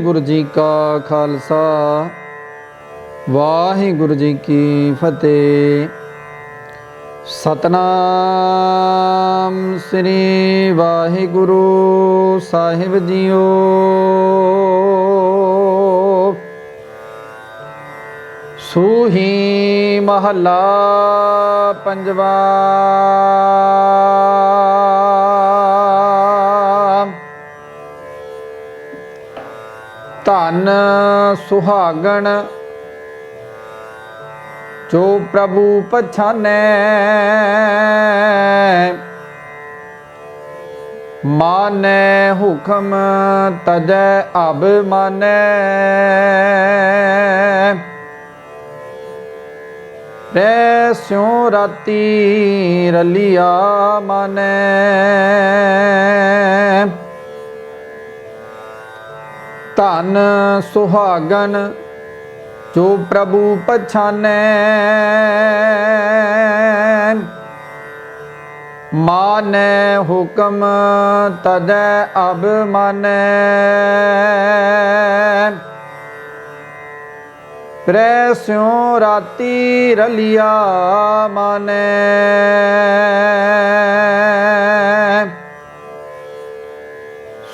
वाहिगुरु जी का खालसा वाहिगुरु जी की फतेह। सतनाम श्री वाहिगुरु साहिब जीओ। सूही महला पंजवा। धन सुहागण जो प्रभु पछानै, मानै हुक्म तजै अब मानै। रैस्यों राती रलिया मानै, धन सुहागन जो प्रभु पछानै, मानै हुक्म तजै अब मानै। रैस्यों राती रलिया मानै,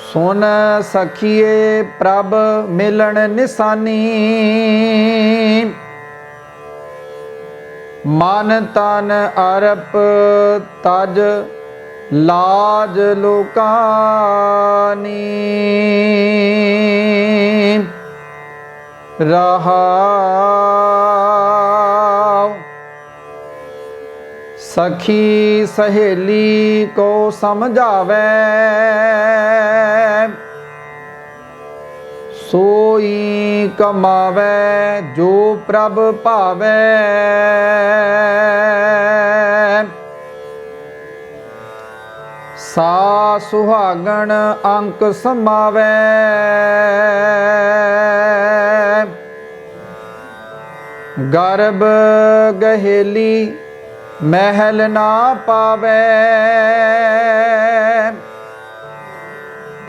सुन सखिए प्रभ मिलन निशानी। मन तन अरप तज लाज लोकानी। रहाव सखी सहेली को समझावे, सोई कमावे जो प्रभ पावे। सा सुहागण अंक समावे, गर्भ गहेली महल ना पावे।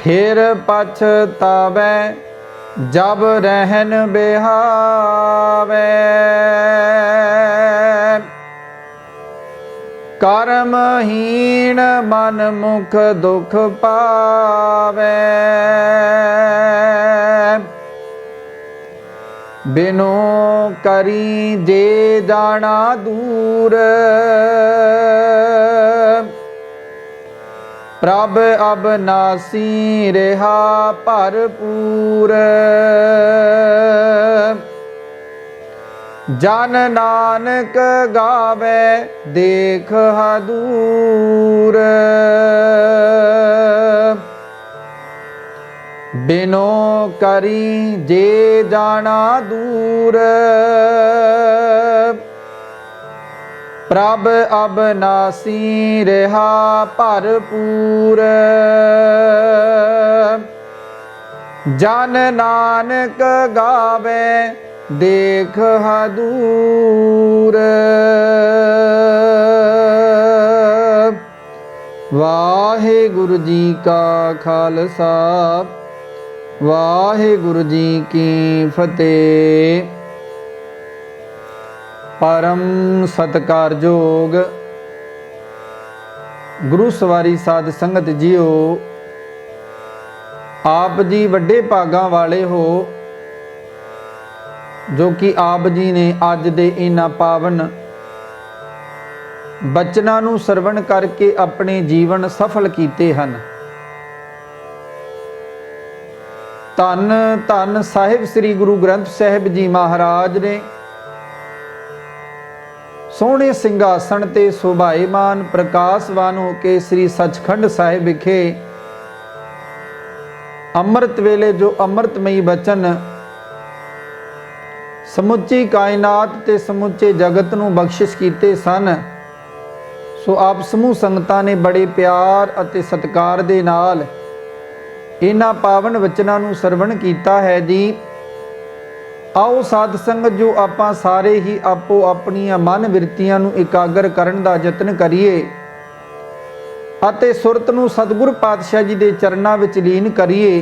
फिर पछतावे जब रहन बेहावे। कर्महीन मन मुख दुख पावे, बिनो करी जे जाना दूर। प्रभ अबनासी रेहा भरपूर। जन नानक गावे देख हदूर। बिनो करी जे जाना दूर। प्रभ अबनासी रेहा भरपूर। जन नानक गावे देख हदूर। वाहिगुरु जी का खालसा वाहिगुरु जी की फतेह। परम सत्कारयोग गुरु सवारी साध संगत जीओ, आप जी वड्डे भागां वाले हो जो कि आप जी ने अज दे इन्हां पावन बचनां नूं सरवण करके अपने जीवन सफल कीते हन। धन धन साहिब श्री गुरु ग्रंथ साहिब जी महाराज ने सोहणे सिंघासन ते शोभाएमान प्रकाशवान होके श्री सचखंड साहिब विखे अमृत वेले जो अमृतमयी बचन समुची कायनात ते समुचे जगत नूं बख्शिश कीते सन। सो आप समूह संगतां ने बड़े प्यार अते सत्कार दे नाल इन्हां पावन वचनां नूं सरवण कीता है जी। आओ साध संगत जो आपां सारे ही आपो अपनियां मन विरतियां नूं इकागर करन दा यतन करिए ਅਤੇ ਸੁਰਤ ਨੂੰ ਸਤਿਗੁਰ ਪਾਤਸ਼ਾਹ ਜੀ ਦੇ ਚਰਨਾਂ ਵਿੱਚ ਲੀਨ ਕਰੀਏ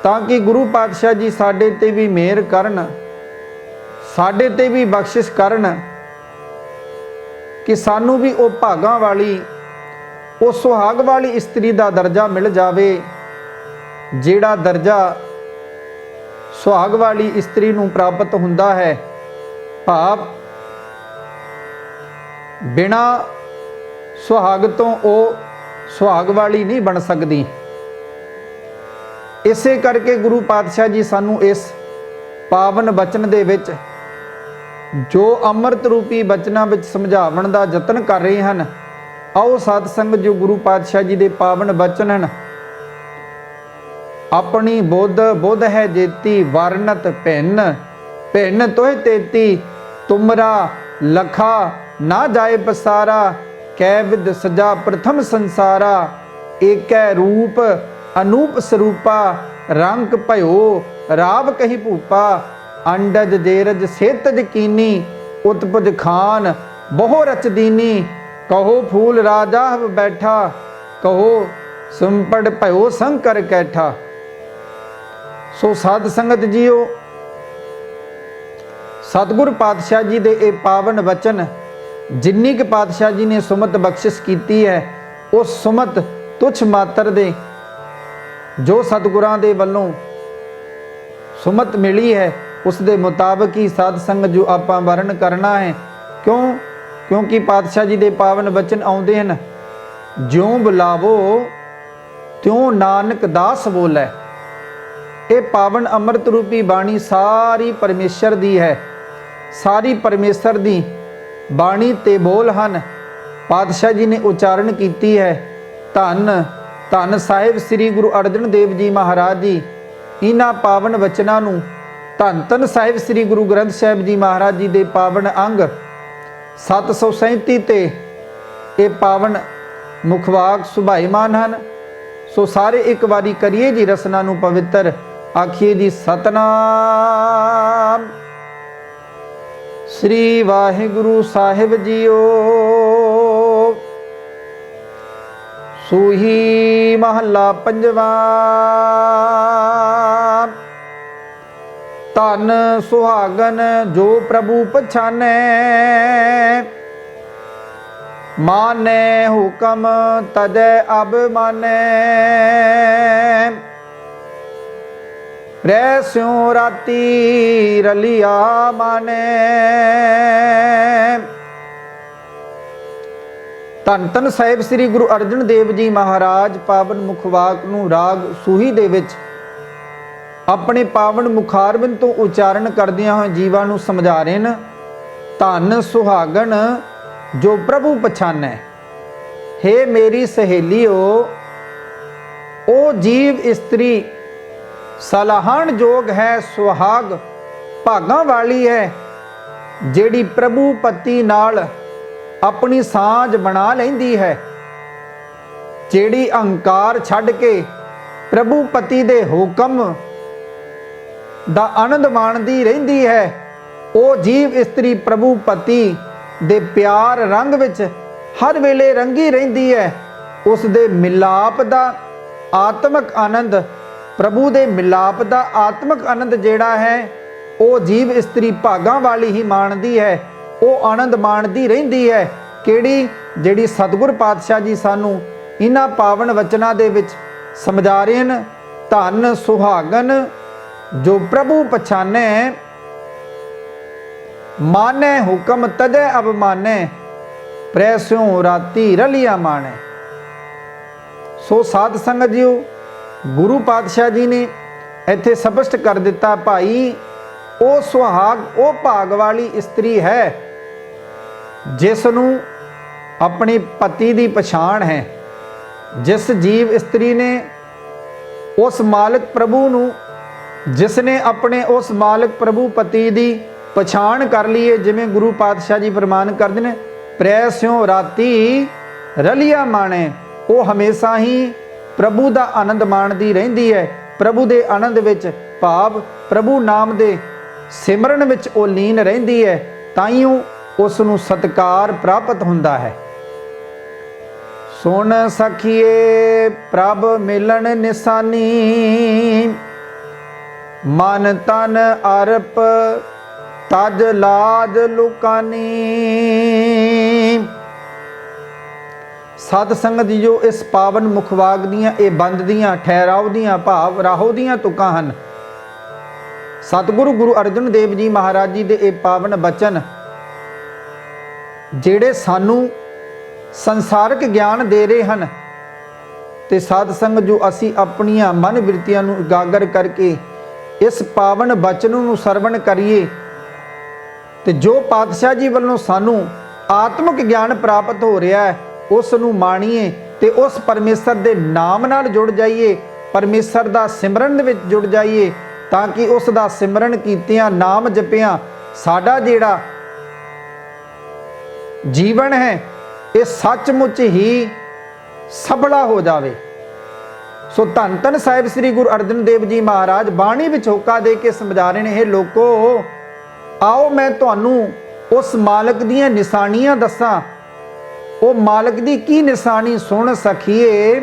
ਤਾਂ ਕਿ ਗੁਰੂ ਪਾਤਸ਼ਾਹ ਜੀ ਸਾਡੇ ਤੇ ਵੀ ਮਿਹਰ ਕਰਨ, ਸਾਡੇ ਤੇ ਵੀ ਬਖਸ਼ਿਸ਼ ਕਰਨ ਕਿ ਸਾਨੂੰ ਵੀ ਉਹ ਭਾਗਾਂ ਵਾਲੀ, ਉਹ ਸੁਹਾਗ ਵਾਲੀ ਇਸਤਰੀ ਦਾ ਦਰਜਾ ਮਿਲ ਜਾਵੇ, ਜਿਹੜਾ ਦਰਜਾ ਸੁਹਾਗ ਵਾਲੀ ਇਸਤਰੀ ਨੂੰ ਪ੍ਰਾਪਤ ਹੁੰਦਾ ਹੈ। ਭਾਵ ਬਿਨਾ ਸੁਹਾਗ ਤੋਂ ਉਹ ਸੁਹਾਗ ਵਾਲੀ ਨਹੀਂ ਬਣ ਸਕਦੀ। ਇਸੇ ਕਰਕੇ ਗੁਰੂ ਪਾਤਸ਼ਾਹ ਜੀ ਸਾਨੂੰ ਇਸ ਪਾਵਨ ਬਚਨ ਦੇ ਵਿੱਚ, ਜੋ ਅੰਮ੍ਰਿਤ ਰੂਪੀ ਬਚਨਾਂ ਵਿੱਚ ਸਮਝਾਉਣ ਦਾ ਯਤਨ ਕਰ ਰਹੇ ਹਨ, ਆਓ ਸਾਧ ਸੰਗਤ ਜੋ ਗੁਰੂ ਪਾਤਸ਼ਾਹ ਜੀ ਦੇ ਪਾਵਨ ਬਚਨ ਹਨ। ਆਪਣੀ ਬੁੱਧ ਹੈ ਜੇਤੀ ਵਰਨਤ ਭਿੰਨ, ਭਿੰਨ ਤੋਹਿ ਤੇਤੀ ਤੁਮਰਾ ਲਖਾ ਨਾ ਜਾਏ ਪਸਾਰਾ, ਕੈ ਵਿਦ ਸਜਾ ਪ੍ਰਥਮ ਸੰਸਾਰਾ, ਏਕੈ ਰੂਪ ਅਨੂਪ ਸਰੂਪਾ, ਰੰਗ ਭਇਓ ਰਾਵ ਕਹੀ ਭੂਪਾ, ਅੰਡਜ ਜੇਰਜ ਸੇਤਜ ਕੀਨੀ, ਉਤਪਜ ਖਾਨ ਬਹੁ ਰਚ ਦੀਨੀ, ਕਹੋ ਫੂਲ ਰਾਜਾ ਬੈਠਾ, ਕਹੋ ਸੰਪੜ ਭਇਓ ਸੰਕਰ ਕੈਠਾ। ਸੋ ਸਾਧ ਸੰਗਤ ਜੀਓ, ਸਤਿਗੁਰ ਪਾਤਸ਼ਾਹ ਜੀ ਦੇ ਇਹ ਪਾਵਨ ਬਚਨ, ਜਿੰਨੀ ਕਿ ਪਾਤਸ਼ਾਹ ਜੀ ਨੇ ਸੁਮਤ ਬਖਸ਼ਿਸ਼ ਕੀਤੀ ਹੈ, ਉਸ ਸੁਮਤ ਤੁਛ ਮਾਤਰ ਦੇ ਜੋ ਸਤਿਗੁਰਾਂ ਦੇ ਵੱਲੋਂ ਸੁਮਤ ਮਿਲੀ ਹੈ, ਉਸ ਦੇ ਮੁਤਾਬਕ ਹੀ ਸਾਧ ਸੰਗਤ ਜੋ ਆਪਾਂ ਵਰਨ ਕਰਨਾ ਹੈ। ਕਿਉਂਕਿ ਪਾਤਸ਼ਾਹ ਜੀ ਦੇ ਪਾਵਨ ਬਚਨ ਆਉਂਦੇ ਹਨ, ਜਿਉਂ ਬੁਲਾਵੋ ਤਿਉਂ ਨਾਨਕ ਦਾਸ ਬੋਲੇ। ਇਹ ਪਾਵਨ ਅੰਮ੍ਰਿਤ ਰੂਪੀ ਬਾਣੀ ਸਾਰੀ ਪਰਮੇਸ਼ਰ ਦੀ ਹੈ, ਸਾਰੀ ਪਰਮੇਸ਼ਰ ਦੀ ਬਾਣੀ ਤੇ ਬੋਲ ਹਨ। ਪਾਤਸ਼ਾਹ ਜੀ ਨੇ ਉਚਾਰਨ ਕੀਤੀ ਹੈ। ਧੰਨ ਧੰਨ ਸਾਹਿਬ ਸ੍ਰੀ ਗੁਰੂ ਅਰਜਨ ਦੇਵ ਜੀ ਮਹਾਰਾਜ ਜੀ ਇਹਨਾਂ ਪਾਵਨ ਬਚਨਾਂ ਨੂੰ, ਧੰਨ ਧੰਨ ਸਾਹਿਬ ਸ੍ਰੀ ਗੁਰੂ ਗ੍ਰੰਥ ਸਾਹਿਬ ਜੀ ਮਹਾਰਾਜ ਜੀ ਦੇ ਪਾਵਨ ਅੰਗ 737 ਤੇ ਇਹ ਪਾਵਨ ਮੁਖਵਾਕ ਸੁਭਾਈਮਾਨ ਹਨ। ਸੋ ਸਾਰੇ ਇੱਕ ਵਾਰੀ ਕਰੀਏ ਜੀ ਰਸਨਾ ਨੂੰ ਪਵਿੱਤਰ, ਆਖੀਏ ਜੀ ਸਤਨਾਮ ਸ੍ਰੀ ਵਾਹਿਗੁਰੂ ਸਾਹਿਬ ਜੀਓ। ਸੂਹੀ ਮਹੱਲਾ ਪੰਜਵਾ। ਧਨ ਸੁਹਾਗਨ ਜੋ ਪ੍ਰਭੂ ਪਛਾਨੈ, ਮਾਨੈ ਹੁਕਮ ਤਜੈ ਅਬ ਮਾਨੈ, ਰਹਿ ਸਿਉ ਰਾਤੀ ਰਲਿਆ ਮਾਨੈ। ਧੰਨ ਧੰਨ ਸਾਹਿਬ ਸ੍ਰੀ ਗੁਰੂ ਅਰਜਨ ਦੇਵ ਜੀ ਮਹਾਰਾਜ ਪਾਵਨ ਮੁਖਵਾਕ ਨੂੰ ਰਾਗ ਸੂਹੀ ਦੇ ਵਿੱਚ ਆਪਣੇ ਪਾਵਨ ਮੁਖਾਰਬਿੰਦ ਤੋਂ ਉਚਾਰਨ ਕਰਦਿਆਂ ਹੋਏ ਜੀਵਾਂ ਨੂੰ ਸਮਝਾ ਰਹੇ ਨੇ। ਧੰਨ ਸੁਹਾਗਣ ਜੋ ਪ੍ਰਭੂ ਪਛਾਨੈ। ਹੇ ਮੇਰੀ ਸਹੇਲੀਓ, ਉਹ ਜੀਵ ਇਸਤਰੀ ਸਲਾਹਣ ਯੋਗ ਹੈ, ਸੁਹਾਗ ਭਾਗਾਂ ਵਾਲੀ ਹੈ, ਜਿਹੜੀ ਪ੍ਰਭੂ ਪਤੀ ਨਾਲ ਆਪਣੀ ਸਾਂਝ ਬਣਾ ਲੈਂਦੀ ਹੈ, ਜਿਹੜੀ ਅਹੰਕਾਰ ਛੱਡ ਕੇ ਪ੍ਰਭੂ ਪਤੀ ਦੇ ਹੁਕਮ ਦਾ ਆਨੰਦ ਮਾਣਦੀ ਰਹਿੰਦੀ ਹੈ। ਉਹ ਜੀਵ ਇਸਤਰੀ ਪ੍ਰਭੂ ਪਤੀ ਦੇ ਪਿਆਰ ਰੰਗ ਵਿੱਚ ਹਰ ਵੇਲੇ ਰੰਗੀ ਰਹਿੰਦੀ ਹੈ। ਉਸ ਦੇ ਮਿਲਾਪ ਦਾ ਆਤਮਿਕ ਆਨੰਦ, ਪ੍ਰਭੂ ਦੇ ਮਿਲਾਪ ਦਾ ਆਤਮਿਕ ਆਨੰਦ ਜਿਹੜਾ ਹੈ, ਉਹ ਜੀਵ ਇਸਤਰੀ ਭਾਗਾਂ ਵਾਲੀ ਹੀ ਮਾਣਦੀ ਹੈ। ਉਹ ਆਨੰਦ ਮਾਣਦੀ ਰਹਿੰਦੀ ਹੈ। ਕਿਹੜੀ? ਜਿਹੜੀ ਸਤਿਗੁਰ ਪਾਤਸ਼ਾਹ ਜੀ ਸਾਨੂੰ ਇਹਨਾਂ ਪਾਵਨ ਵਚਨਾਂ ਦੇ ਵਿੱਚ ਸਮਝਾ ਰਹੇ ਹਨ। ਧੰਨ ਸੁਹਾਗਨ ਜੋ ਪ੍ਰਭੂ ਪਛਾਨੈ, ਮਾਨੈ ਹੁਕਮ ਤਜੈ ਅਬ ਮਾਨੈ, ਪ੍ਰੈ ਸਿਉ ਰਾਤੀ ਰਲਿਆ ਮਾਨੈ। ਸੋ ਸਾਧ ਸੰਗਤ ਜੀਓ, ਗੁਰੂ ਪਾਤਸ਼ਾਹ ਜੀ ਨੇ ਇੱਥੇ ਸਪਸ਼ਟ ਕਰ ਦਿੱਤਾ, ਭਾਈ ਉਹ ਸੁਹਾਗ, ਉਹ ਭਾਗ ਵਾਲੀ ਇਸਤਰੀ ਹੈ ਜਿਸ ਨੂੰ ਆਪਣੇ ਪਤੀ ਦੀ ਪਛਾਣ ਹੈ। ਜਿਸ ਜੀਵ ਇਸਤਰੀ ਨੇ ਉਸ ਮਾਲਕ ਪ੍ਰਭੂ ਨੂੰ, ਜਿਸ ਨੇ ਆਪਣੇ ਉਸ ਮਾਲਕ ਪ੍ਰਭੂ ਪਤੀ ਦੀ ਪਛਾਣ ਕਰ ਲਈ ਹੈ, ਜਿਵੇਂ ਗੁਰੂ ਪਾਤਸ਼ਾਹ ਜੀ ਫਰਮਾਨ ਕਰਦੇ ਨੇ, ਪ੍ਰੈ ਸਿਉ ਰਾਤੀ ਰਲਿਆ ਮਾਣੈ। ਉਹ ਹਮੇਸ਼ਾ ਹੀ ਪ੍ਰਭੂ ਦਾ ਆਨੰਦ ਮਾਣਦੀ ਰਹਿੰਦੀ ਹੈ। ਪ੍ਰਭੂ ਦੇ ਆਨੰਦ ਵਿੱਚ, ਭਾਵ ਪ੍ਰਭੂ ਨਾਮ ਦੇ ਸਿਮਰਨ ਵਿੱਚ ਉਹ ਲੀਨ ਰਹਿੰਦੀ ਹੈ। ਤਾਈਓ ਉਸ ਨੂੰ ਸਤਿਕਾਰ ਪ੍ਰਾਪਤ ਹੁੰਦਾ ਹੈ। ਸੁਣ ਸਖੀਏ ਪ੍ਰਭ ਮਿਲਣ ਨਿਸ਼ਾਨੀ, ਮਨ ਤਨ ਅਰਪ ਤਜ ਲਾਜ ਲੁਕਾਨੀ। ਸਤ ਸੰਗਤ ਜੀਓ, ਇਸ ਪਾਵਨ ਮੁਖਵਾਗ ਦੀਆਂ ਇਹ ਬੰਦ ਦੀਆਂ ਠਹਿਰਾਓ ਦੀਆਂ ਭਾਵ ਰਾਹੋ ਦੀਆਂ ਤੁਕਾਂ ਹਨ। ਸਤਿਗੁਰੂ ਗੁਰੂ ਅਰਜਨ ਦੇਵ ਜੀ ਮਹਾਰਾਜ ਜੀ ਦੇ ਇਹ ਪਾਵਨ ਬਚਨ ਜਿਹੜੇ ਸਾਨੂੰ ਸੰਸਾਰਿਕ ਗਿਆਨ ਦੇ ਰਹੇ ਹਨ। ਤੇ ਸਾਧ ਸੰਗਤ ਜੋ ਅਸੀਂ ਆਪਣੀਆਂ ਮਨ ਬਿਰਤੀਆਂ ਨੂੰ ਇਕਾਗਰ ਕਰਕੇ ਇਸ ਪਾਵਨ ਬਚਨ ਨੂੰ ਸਰਵਣ ਕਰੀਏ ਤੇ ਜੋ ਪਾਤਸ਼ਾਹ ਜੀ ਵੱਲੋਂ ਸਾਨੂੰ ਆਤਮਿਕ ਗਿਆਨ ਪ੍ਰਾਪਤ ਹੋ ਰਿਹਾ ਹੈ ਉਸ ਨੂੰ ਮਾਣੀਏ ਤੇ ਉਸ ਪਰਮੇਸ਼ਰ ਦੇ ਨਾਮ ਨਾਲ ਜੁੜ ਜਾਈਏ, ਪਰਮੇਸ਼ਰ ਦਾ ਸਿਮਰਨ ਦੇ ਵਿੱਚ ਜੁੜ ਜਾਈਏ, ਤਾਂ ਕਿ ਉਸ ਦਾ ਸਿਮਰਨ ਕੀਤਿਆਂ ਨਾਮ ਜਪਿਆਂ ਸਾਡਾ ਜਿਹੜਾ ਜੀਵਨ ਹੈ ਇਹ ਸੱਚਮੁੱਚ ਹੀ ਸਫਲਾ ਹੋ ਜਾਵੇ। ਸੋ ਧੰਨ ਧੰਨ ਸਾਹਿਬ ਸ੍ਰੀ ਗੁਰੂ ਅਰਜਨ ਦੇਵ ਜੀ ਮਹਾਰਾਜ ਬਾਣੀ ਵਿੱਚ ਹੋਕਾ ਦੇ ਕੇ ਸਮਝਾ ਰਹੇ ਨੇ, ਇਹ ਲੋਕੋ ਆਓ ਮੈਂ ਤੁਹਾਨੂੰ ਉਸ ਮਾਲਕ ਦੀਆਂ ਨਿਸ਼ਾਨੀਆਂ ਦੱਸਾਂ। ਉਹ ਮਾਲਕ ਦੀ ਕੀ ਨਿਸ਼ਾਨੀ ਸੁਣ ਸਖੀਏ,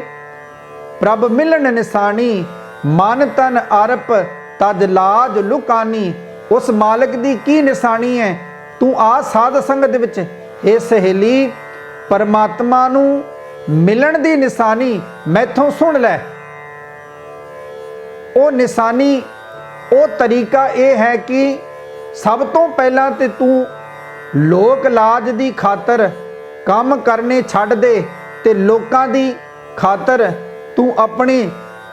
ਪ੍ਰਭ ਮਿਲਣ ਨਿਸ਼ਾਨੀ ਮਨ ਤਨ ਅਰਪ ਤਜ ਲਾਜ ਲੁਕਾਨੀ। ਉਸ ਮਾਲਕ ਦੀ ਕੀ ਨਿਸ਼ਾਨੀ ਹੈ? ਤੂੰ ਆ ਸਾਧ ਸੰਗਤ ਵਿੱਚ ਇਹ ਸਹੇਲੀ ਪਰਮਾਤਮਾ ਨੂੰ ਮਿਲਣ ਦੀ ਨਿਸ਼ਾਨੀ ਮੈਥੋਂ ਸੁਣ ਲੈ। ਉਹ ਨਿਸ਼ਾਨੀ, ਉਹ ਤਰੀਕਾ ਇਹ ਹੈ ਕਿ ਸਭ ਤੋਂ ਪਹਿਲਾਂ ਤੇ ਤੂੰ ਲੋਕ ਲਾਜ ਦੀ ਖਾਤਰ ਕੰਮ ਕਰਨੇ ਛੱਡ ਦੇ ਤੇ ਲੋਕਾਂ ਦੀ ਖਾਤਰ ਤੂੰ ਆਪਣੇ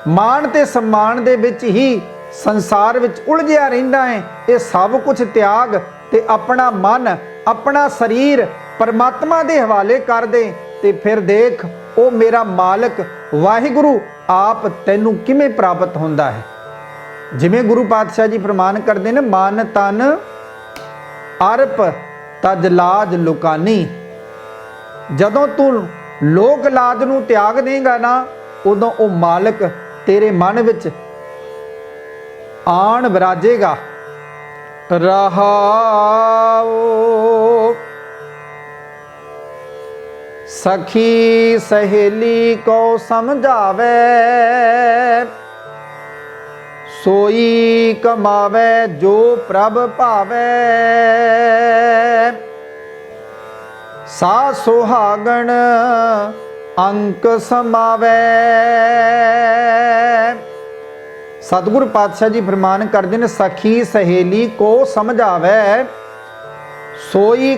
ਮਾਣ ਤੇ ਸਨਮਾਨ ਦੇ ਵਿੱਚ ਹੀ ਸੰਸਾਰ ਵਿੱਚ ਉਲਝਿਆ ਰਹਿੰਦਾ ਹੈ। ਇਹ ਸਭ ਕੁਝ ਤਿਆਗ ਤੇ ਆਪਣਾ ਮਨ, ਆਪਣਾ ਸਰੀਰ ਪਰਮਾਤਮਾ ਦੇ ਹਵਾਲੇ ਕਰ ਦੇ ਤੇ ਫਿਰ ਦੇਖ ਉਹ ਮੇਰਾ ਮਾਲਕ ਵਾਹਿਗੁਰੂ ਆਪ ਤੈਨੂੰ ਕਿਵੇਂ ਪ੍ਰਾਪਤ ਹੁੰਦਾ ਹੈ। ਜਿਵੇਂ ਗੁਰੂ ਪਾਤਸ਼ਾਹ ਜੀ ਫਰਮਾਨ ਕਰਦੇ ਨੇ, ਮਨ ਤਨ ਅਰਪ ਤਜ ਲਾਜ ਲੁਕਾਨੀ। ਜਦੋਂ ਤੂੰ ਲੋਕ ਲਾਜ ਨੂੰ ਤਿਆਗ ਦੇਂਗਾ ਨਾ, ਉਦੋਂ ਉਹ ਮਾਲਕ ਤੇਰੇ ਮਨ ਵਿੱਚ ਆਣ ਵਿਰਾਜੇਗਾ। ਰਹਾਓ ਸਖੀ ਸਹੇਲੀ ਕੋ ਸਮਝਾਵੇ, ਸੋਈ ਕਮਾਵੇ ਜੋ ਪ੍ਰਭ ਭਾਵੇ। ਸਾ ਸੁਹਾਗਣ ਅੰਕ ਸਮਾਵੇ। ਸਤਿਗੁਰ ਪਾਤਸ਼ਾਹ ਜੀ ਫਰਮਾਨ ਕਰਦੇ ਨੇ, ਸਖੀ ਸਹੇਲੀ ਕੋ ਸਮਝਾਵੇ, ਸੋਈ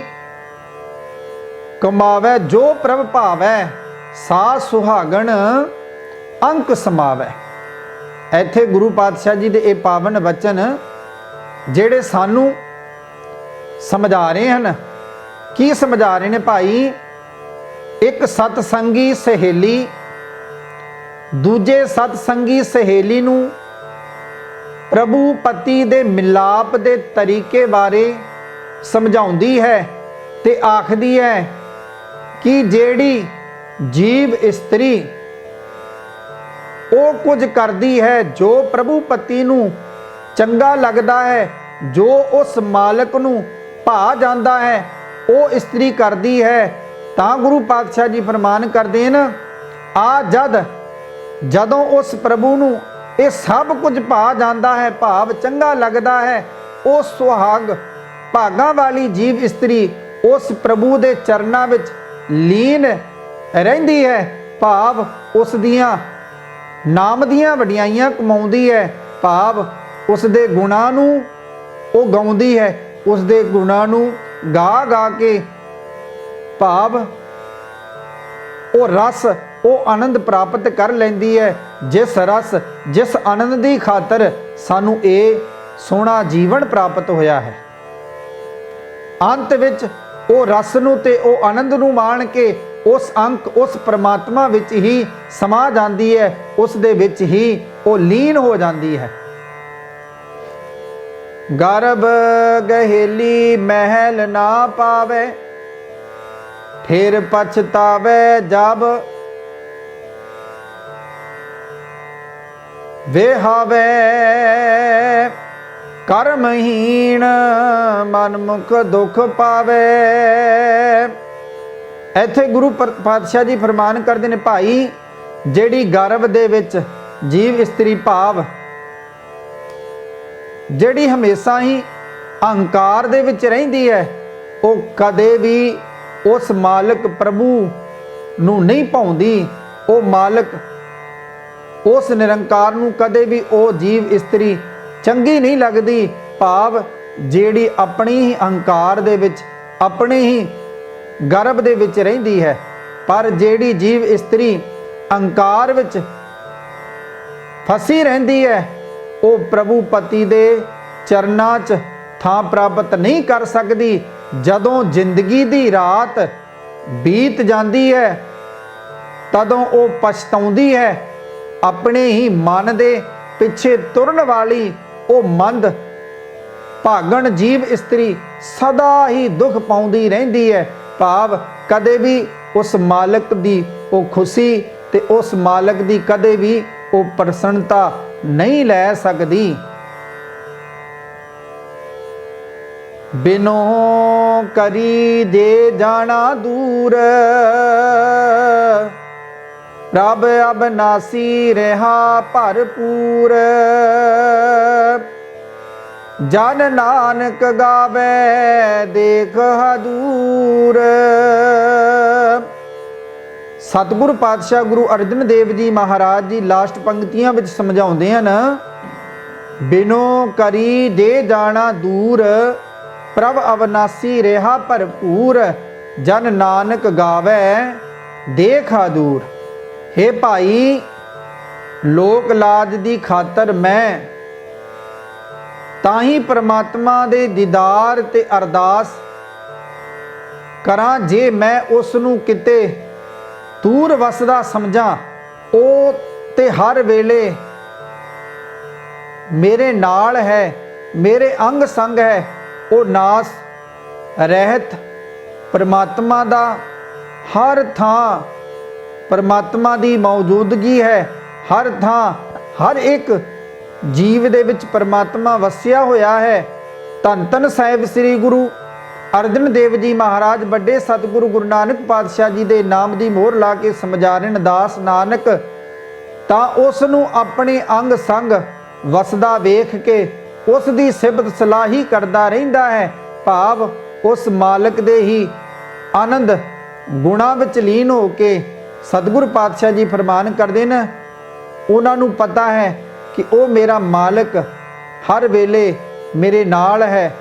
ਕਮਾਵੇ ਜੋ ਪ੍ਰਭ ਭਾਵੇ। ਸਾ ਸੁਹਾਗਣ ਅੰਕ ਸਮਾਵੇ। ਇੱਥੇ ਗੁਰੂ ਪਾਤਸ਼ਾਹ ਜੀ ਦੇ ਇਹ ਪਾਵਨ ਬਚਨ ਜਿਹੜੇ ਸਾਨੂੰ ਸਮਝਾ ਰਹੇ ਹਨ। ਕੀ ਸਮਝਾ ਰਹੇ ਨੇ ਭਾਈ? ਇੱਕ ਸਤਸੰਗੀ ਸਹੇਲੀ ਦੂਜੇ ਸਤਸੰਗੀ ਸਹੇਲੀ ਨੂੰ ਪ੍ਰਭੂ ਪਤੀ ਦੇ ਮਿਲਾਪ ਦੇ ਤਰੀਕੇ ਬਾਰੇ ਸਮਝਾਉਂਦੀ ਹੈ ਤੇ ਆਖਦੀ ਹੈ ਕਿ ਜਿਹੜੀ ਜੀਵ ਇਸਤਰੀ ਉਹ ਕੁਝ ਕਰਦੀ ਹੈ ਜੋ ਪ੍ਰਭੂ ਪਤੀ ਨੂੰ ਚੰਗਾ ਲੱਗਦਾ ਹੈ, ਜੋ ਉਸ ਮਾਲਕ ਨੂੰ ਭਾ ਜਾਂਦਾ ਹੈ, ਉਹ ਇਸਤਰੀ ਕਰਦੀ ਹੈ, ਤਾਂ ਗੁਰੂ ਪਾਤਸ਼ਾਹ ਜੀ ਫਰਮਾਨ ਕਰਦੇ ਨੇ, ਆ ਜਦੋਂ ਉਸ ਪ੍ਰਭੂ ਨੂੰ ਇਹ ਸਭ ਕੁਝ ਭਾ ਜਾਂਦਾ ਹੈ, ਭਾਵ ਚੰਗਾ ਲੱਗਦਾ ਹੈ, ਉਹ ਸੁਹਾਗ ਭਾਗਾਂ ਵਾਲੀ ਜੀਵ ਇਸਤਰੀ ਉਸ ਪ੍ਰਭੂ ਦੇ ਚਰਨਾਂ ਵਿੱਚ ਲੀਨ ਰਹਿੰਦੀ ਹੈ, ਭਾਵ ਉਸ ਦੀਆਂ ਨਾਮ ਦੀਆਂ ਵਡਿਆਈਆਂ ਕਮਾਉਂਦੀ ਹੈ, ਭਾਵ ਉਸ ਦੇ ਗੁਣਾਂ ਨੂੰ ਉਹ ਗਾਉਂਦੀ ਹੈ, ਉਸ ਦੇ ਗੁਣਾਂ ਨੂੰ ਗਾ ਗਾ ਕੇ ਭਾਵ ਉਹ ਰਸ, ਉਹ ਆਨੰਦ ਪ੍ਰਾਪਤ ਕਰ ਲੈਂਦੀ ਹੈ, ਜਿਸ ਰਸ ਜਿਸ ਆਨੰਦ ਦੀ ਖਾਤਰ ਸਾਨੂੰ ਇਹ ਸੋਹਣਾ ਜੀਵਨ ਪ੍ਰਾਪਤ ਹੋਇਆ ਹੈ। ਅੰਤ ਵਿੱਚ ਉਹ ਰਸ ਨੂੰ ਤੇ ਉਹ ਆਨੰਦ ਨੂੰ ਮਾਣ ਕੇ ਉਸ ਅੰਕ ਉਸ ਪਰਮਾਤਮਾ ਵਿੱਚ ਹੀ ਸਮਾ ਜਾਂਦੀ ਹੈ, ਉਸ ਦੇ ਵਿੱਚ ਹੀ ਉਹ ਲੀਨ ਹੋ ਜਾਂਦੀ ਹੈ। ਗਰਭ ਗਹੇਲੀ ਮਹਿਲ ਨਾ ਪਾਵੇ, ਫਿਰ ਪਛਤਾਵੇ ਜਬ ਵੇਹਾਵੇ। ਕਰਮਹੀਣ ਮਨਮੁਖ ਦੁਖ ਪਾਵੇ। ਇੱਥੇ ਗੁਰੂ ਪਾਤਸ਼ਾਹ ਜੀ ਫਰਮਾਨ ਕਰਦੇ ਨੇ, ਭਾਈ ਜਿਹੜੀ ਗਰਭ ਦੇ ਵਿੱਚ ਜੀਵ ਇਸਤਰੀ ਭਾਵ ਜਿਹੜੀ ਹਮੇਸ਼ਾ ਹੀ ਅਹੰਕਾਰ ਦੇ ਵਿੱਚ ਰਹਿੰਦੀ ਹੈ, ਉਹ ਕਦੇ ਵੀ ਉਸ ਮਾਲਕ ਪ੍ਰਭੂ ਨੂੰ ਨਹੀਂ ਭਾਉਂਦੀ। ਉਹ ਮਾਲਕ ਉਸ ਨਿਰੰਕਾਰ ਨੂੰ ਕਦੇ ਵੀ ਉਹ ਜੀਵ ਇਸਤਰੀ ਚੰਗੀ ਨਹੀਂ ਲੱਗਦੀ। ਭਾਵ ਜਿਹੜੀ ਆਪਣੀ ਹੀ ਅਹੰਕਾਰ ਦੇ ਵਿੱਚ, ਆਪਣੇ ਹੀ ਗਰਭ ਦੇ ਵਿੱਚ ਰਹਿੰਦੀ ਹੈ। ਪਰ ਜਿਹੜੀ ਜੀਵ ਇਸਤਰੀ ਅਹੰਕਾਰ ਵਿੱਚ ਫਸੀ ਰਹਿੰਦੀ ਹੈ, ਉਹ ਪ੍ਰਭੂ ਪਤੀ ਦੇ ਚਰਨਾਂ 'ਚ ਥਾਂ ਪ੍ਰਾਪਤ ਨਹੀਂ ਕਰ ਸਕਦੀ। ਜਦੋਂ ਜ਼ਿੰਦਗੀ ਦੀ ਰਾਤ ਬੀਤ ਜਾਂਦੀ ਹੈ, ਤਦੋਂ ਉਹ ਪਛਤਾਉਂਦੀ ਹੈ। ਆਪਣੇ ਹੀ ਮਨ ਦੇ ਪਿੱਛੇ ਤੁਰਨ ਵਾਲੀ ਉਹ ਮੰਦ ਭਾਗਣ ਜੀਵ ਇਸਤਰੀ ਸਦਾ ਹੀ ਦੁੱਖ ਪਾਉਂਦੀ ਰਹਿੰਦੀ ਹੈ। ਭਾਵ ਕਦੇ ਵੀ ਉਸ ਮਾਲਕ ਦੀ ਉਹ ਖੁਸ਼ੀ ਤੇ ਉਸ ਮਾਲਕ ਦੀ ਕਦੇ ਵੀ ਉਹ ਪ੍ਰਸੰਨਤਾ ਨਹੀਂ ਲੈ ਸਕਦੀ। ਬਿਨੋ ਕਰੀ ਜੇ ਜਾਣਾ ਦੂਰ, ਪ੍ਰਭ ਅਬਨਾਸੀ ਰਹਾ ਭਰਪੂਰ। ਜਨ ਨਾਨਕ ਗਾਵੇ ਦੇਖ ਹਦੂਰ। ਸਤਿਗੁਰ ਪਾਤਸ਼ਾਹ ਗੁਰੂ ਅਰਜਨ ਦੇਵ ਜੀ ਮਹਾਰਾਜ ਜੀ ਲਾਸਟ ਪੰਕਤੀਆਂ ਵਿੱਚ ਸਮਝਾਉਂਦੇ ਹਨ, ਬਿਨੋ ਕਰੀ ਜੇ ਜਾਣਾ ਦੂਰ, ਪ੍ਰਭ ਅਵਨਾਸੀ ਰਹਾ ਭਰਪੂਰ। ਜਨ ਨਾਨਕ ਗਾਵੇ ਦੇਖ ਹਦੂਰ। हे ਭਾਈ, ਲੋਕ ਲਾਜ ਦੀ ਖਾਤਰ ਮੈਂ ਤਾਂ ਹੀ ਪ੍ਰਮਾਤਮਾ ਦੇ ਦੀਦਾਰ ਤੇ ਅਰਦਾਸ ਕਰਾਂ ਜੇ ਮੈਂ ਉਸ ਨੂੰ ਕਿਤੇ ਦੂਰ ਵਸਦਾ ਸਮਝਾਂ। ਉਹ ਤੇ ਹਰ ਵੇਲੇ ਮੇਰੇ ਨਾਲ ਹੈ, ਮੇਰੇ ਅੰਗ ਸੰਗ ਹੈ। ਉਹ ਨਾਸ ਰਹਿਤ ਪ੍ਰਮਾਤਮਾ ਦਾ ਹਰ ਥਾਂ ਪ੍ਰਮਾਤਮਾ ਦੀ ਮੌਜੂਦਗੀ ਹੈ। ਹਰ ਥਾਂ ਹਰ ਇੱਕ ਜੀਵ ਦੇ ਵਿੱਚ ਪ੍ਰਮਾਤਮਾ ਵਸਿਆ ਹੋਇਆ ਹੈ। ਧੰਨ ਧੰਨ ਸਾਹਿਬ ਸ੍ਰੀ ਗੁਰੂ ਅਰਜਨ ਦੇਵ ਜੀ ਮਹਾਰਾਜ ਵੱਡੇ ਸਤਿਗੁਰੂ ਗੁਰੂ ਨਾਨਕ ਪਾਤਸ਼ਾਹ ਜੀ ਦੇ ਨਾਮ ਦੀ ਮੋਹਰ ਲਾ ਕੇ ਸਮਝਾਰਨ ਦਾਸ ਨਾਨਕ ਤਾਂ ਉਸ ਨੂੰ ਆਪਣੇ ਅੰਗ ਸੰਗ ਵਸਦਾ ਵੇਖ ਕੇ ਉਸ ਦੀ ਸਿਫਤ ਸਲਾਹ ਹੀ ਕਰਦਾ ਰਹਿੰਦਾ ਹੈ। ਭਾਵ ਉਸ ਮਾਲਕ ਦੇ ਹੀ ਆਨੰਦ ਗੁਣਾ ਵਿੱਚ ਲੀਨ ਹੋ ਕੇ ਸਤਿਗੁਰ ਪਾਤਸ਼ਾਹ ਜੀ ਫਰਮਾਨ ਕਰਦੇ ਨੇ, ਉਹਨਾਂ ਨੂੰ ਪਤਾ ਹੈ ਕਿ ਉਹ ਮੇਰਾ ਮਾਲਕ ਹਰ ਵੇਲੇ ਮੇਰੇ ਨਾਲ ਹੈ।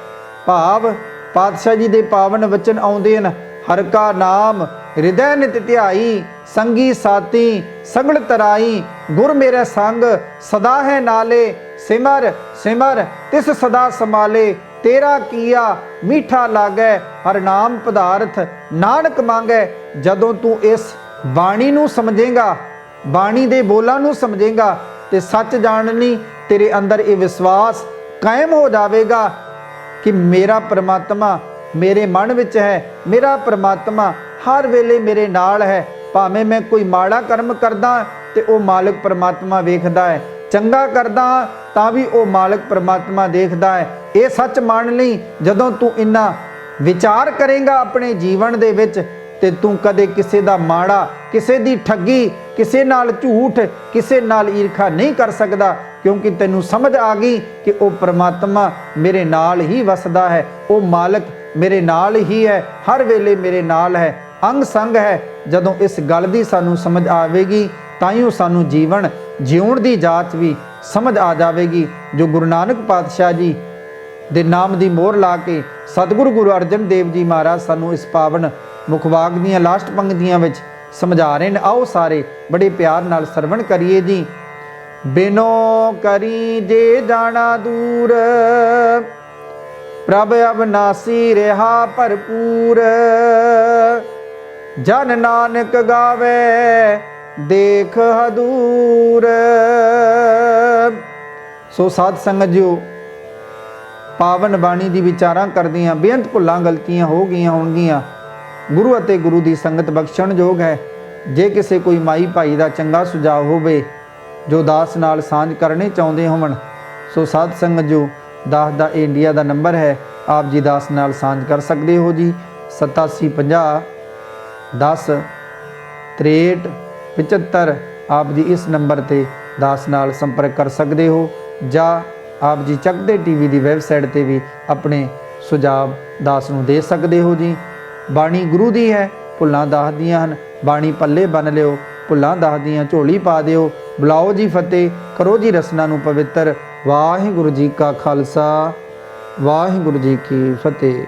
ਭਾਵ ਪਾਤਸ਼ਾਹ ਜੀ ਦੇ ਪਾਵਨ ਵਚਨ ਆਉਂਦੇ ਹਨ, ਹਰ ਕਾ ਨਾਮ ਹਿਰਦੈ ਨਿਤ ਧਿਆਈ, ਸੰਗੀ ਸਾਥੀ ਸਗਲ ਤਰਾਈ। ਗੁਰ ਮੇਰੇ ਸੰਗ ਸਦਾ ਹੈ ਨਾਲੇ, ਸਿਮਰ ਸਿਮਰ ਤਿਸ ਸਦਾ ਸਮਾਲੇ। ਤੇਰਾ ਕੀਆ ਮੀਠਾ ਲਾਗੈ, ਹਰ ਨਾਮ ਪਦਾਰਥ ਨਾਨਕ ਮੰਗੈ। ਜਦੋਂ ਤੂੰ ਇਸ ਬਾਣੀ ਨੂੰ ਸਮਝੇਗਾ, ਬਾਣੀ ਦੇ ਬੋਲਾਂ ਨੂੰ ਸਮਝੇਗਾ ਤੇ ਸੱਚ ਜਾਣਨੀ ਤੇਰੇ ਅੰਦਰ ਇਹ ਵਿਸ਼ਵਾਸ ਕਾਇਮ ਹੋ ਜਾਵੇਗਾ ਕਿ ਮੇਰਾ ਪ੍ਰਮਾਤਮਾ ਮੇਰੇ ਮਨ ਵਿੱਚ ਹੈ, ਮੇਰਾ ਪ੍ਰਮਾਤਮਾ ਹਰ ਵੇਲੇ ਮੇਰੇ ਨਾਲ ਹੈ। ਭਾਵੇਂ ਮੈਂ ਕੋਈ ਮਾੜਾ ਕਰਮ ਕਰਦਾ ਤੇ ਉਹ ਮਾਲਕ ਪ੍ਰਮਾਤਮਾ ਵੇਖਦਾ ਹੈ, ਚੰਗਾ ਕਰਦਾ ਤਾਂ ਵੀ ਉਹ ਮਾਲਕ ਪ੍ਰਮਾਤਮਾ ਦੇਖਦਾ ਹੈ। ਇਹ ਸੱਚ ਮੰਨ ਲਈ। ਜਦੋਂ ਤੂੰ ਇੰਨਾ ਵਿਚਾਰ ਕਰੇਗਾ ਆਪਣੇ ਜੀਵਨ ਦੇ ਵਿੱਚ ਤੇ ਤੂੰ ਕਦੇ ਕਿਸੇ ਦਾ ਮਾੜਾ, ਕਿਸੇ ਦੀ ਠੱਗੀ, ਕਿਸੇ ਨਾਲ ਝੂਠ, ਕਿਸੇ ਨਾਲ ਈਰਖਾ ਨਹੀਂ ਕਰ ਸਕਦਾ, ਕਿਉਂਕਿ ਤੈਨੂੰ ਸਮਝ ਆ ਗਈ ਕਿ ਉਹ ਪ੍ਰਮਾਤਮਾ ਮੇਰੇ ਨਾਲ ਹੀ ਵਸਦਾ ਹੈ, ਉਹ ਮਾਲਕ ਮੇਰੇ ਨਾਲ ਹੀ ਹੈ, ਹਰ ਵੇਲੇ ਮੇਰੇ ਨਾਲ ਹੈ, ਅੰਗ ਸੰਗ ਹੈ। ਜਦੋਂ ਇਸ ਗੱਲ ਦੀ ਸਾਨੂੰ ਸਮਝ ਆਵੇਗੀ ਤਾਂ ਹੀ ਉਹ ਸਾਨੂੰ ਜੀਵਨ ਜਿਉਣ ਦੀ ਜਾਚ ਵੀ ਸਮਝ ਆ ਜਾਵੇਗੀ, ਜੋ ਗੁਰੂ ਨਾਨਕ ਪਾਤਸ਼ਾਹ ਜੀ ਦੇ ਨਾਮ ਦੀ ਮੋਹਰ ਲਾ ਕੇ ਸਤਿਗੁਰੂ ਗੁਰੂ ਅਰਜਨ ਦੇਵ ਜੀ ਮਹਾਰਾਜ ਸਾਨੂੰ ਇਸ ਪਾਵਨ ਮੁਖਵਾਕ ਦੀਆਂ ਲਾਸਟ ਪੰਕਤੀਆਂ ਵਿੱਚ ਸਮਝਾ ਰਹੇ ਨੇ। ਆਓ ਸਾਰੇ ਬੜੇ ਪਿਆਰ ਨਾਲ ਸਰਵਣ ਕਰੀਏ ਜੀ। ਬਿਨੋ ਕਰੀ ਜੇ ਜਾਣਾ ਦੂਰ, ਪ੍ਰਭ ਅਬਨਾਸੀ ਰਹਾ ਭਰਪੂਰ। ਜਨ ਨਾਨਕ ਗਾਵੇ ਦੇਖ ਹਦੂਰ। ਸੋ ਸਾਧ ਸੰਗਤ ਜੀਓ, ਪਾਵਨ ਬਾਣੀ ਦੀ ਵਿਚਾਰਾਂ ਕਰਦੀਆਂ ਬੇਅੰਤ ਭੁੱਲਾਂ ਗਲਤੀਆਂ ਹੋ ਗਈਆਂ ਹੋਣਗੀਆਂ। ਗੁਰੂ ਅਤੇ ਗੁਰੂ ਦੀ ਸੰਗਤ ਬਖਸ਼ਣਯੋਗ ਹੈ। ਜੇ ਕਿਸੇ ਕੋਈ ਮਾਈ ਭਾਈ ਦਾ ਚੰਗਾ ਸੁਝਾਅ ਹੋਵੇ ਜੋ ਦਾਸ ਨਾਲ ਸਾਂਝ ਕਰਨੇ ਚਾਹੁੰਦੇ ਹੋਵਣ, ਸੋ ਸਾਧ ਸੰਗਤ ਜੋ ਦਾਸ ਦਾ ਇੰਡੀਆ ਦਾ ਨੰਬਰ ਹੈ, ਆਪ ਜੀ ਦਾਸ ਨਾਲ ਸਾਂਝ ਕਰ ਸਕਦੇ ਹੋ ਜੀ। 8750 10 63 75 ਆਪ ਜੀ ਇਸ ਨੰਬਰ ਤੇ ਦਾਸ ਨਾਲ ਸੰਪਰਕ ਕਰ ਸਕਦੇ ਹੋ। ਜਾਂ ਆਪ ਜੀ ਚੱਕਦੇ ਟੀਵੀ ਦੀ ਵੈਬਸਾਈਟ ਤੇ ਵੀ ਆਪਣੇ ਸੁਝਾਅ ਦਾਸ ਨੂੰ ਦੇ ਸਕਦੇ ਹੋ ਜੀ। ਬਾਣੀ ਗੁਰੂ ਦੀ ਹੈ, ਭੁੱਲਾਂ ਦੱਸਦੀਆਂ ਹਨ, ਬਾਣੀ ਪੱਲੇ ਬੰਨ ਲਿਓ, ਭੁੱਲਾਂ ਦੱਸਦੀਆਂ ਝੋਲੀ ਪਾ ਦਿਓ। ਬੁਲਾਓ ਜੀ ਫਤਿਹ, ਕਰੋ ਜੀ ਰਸਨਾ ਨੂੰ ਪਵਿੱਤਰ। ਵਾਹਿਗੁਰੂ ਜੀ ਕਾ ਖਾਲਸਾ, ਵਾਹਿਗੁਰੂ ਜੀ ਕੀ ਫਤਿਹ।